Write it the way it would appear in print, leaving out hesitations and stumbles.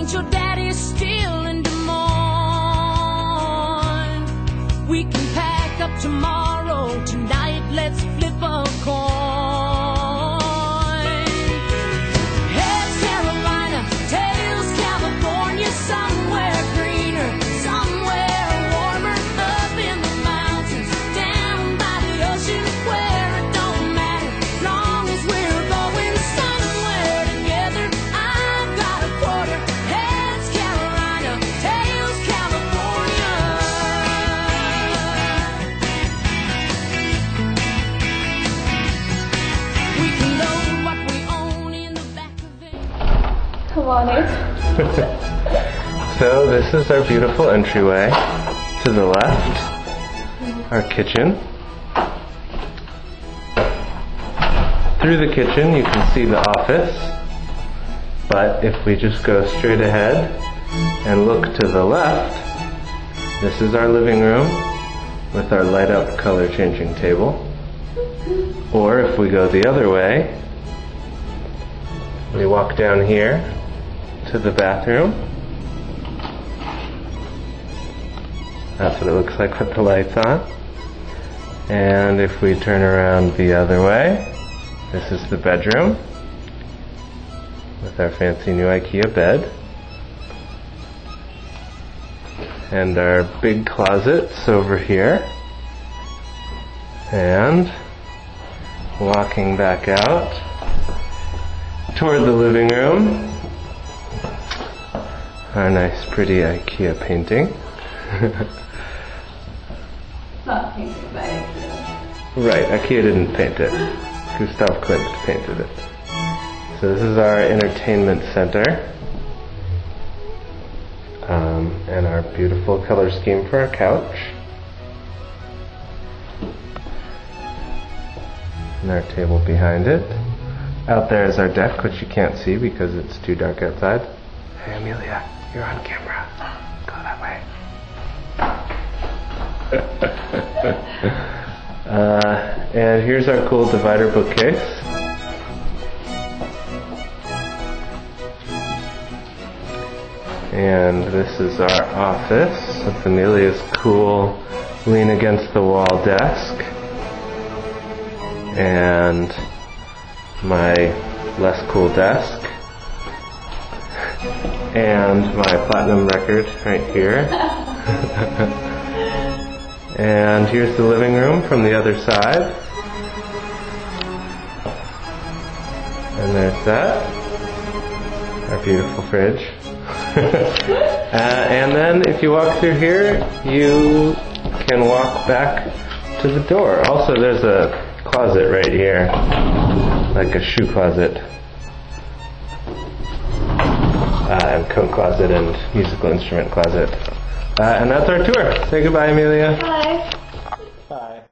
ain't your daddy still in Des Moines? We can pack up tomorrow. Tonight, let's flip a coin. Heads Carolina, tails California, somewhere greener, somewhere warmer, up in the mountains, down by the ocean, where it don't matter, long as we're going somewhere together. I've got a quarter. Heads Carolina, tails California. We can load what we own in the back of it. Come on in. So this is our beautiful entryway. To the left, our kitchen. Through the kitchen you can see the office, but if we just go straight ahead and look to the left, this is our living room with our light up color changing table. Or if we go the other way, we walk down here to the bathroom. That's what it looks like with the lights on. And if we turn around the other way, this is the bedroom with our fancy new Ikea bed. And our big closets over here. And walking back out toward the living room, our nice pretty Ikea painting. Not painted by accident. Right, Ikea didn't paint it. Gustav Klimt painted it. So this is our entertainment center. And our beautiful color scheme for our couch. And our table behind it. Out there is our deck, which you can't see because it's too dark outside. Hey Amelia, you're on camera. Go that way. And here's our cool divider bookcase. And this is our office with Amelia's cool lean against the wall desk. And my less cool desk. And my platinum record right here. And here's the living room from the other side. And there's that. Our beautiful fridge. And then if you walk through here, you can walk back to the door. Also, there's a closet right here, like a shoe closet, and coat closet, and musical instrument closet. And that's our tour. Say goodbye, Amelia. Bye.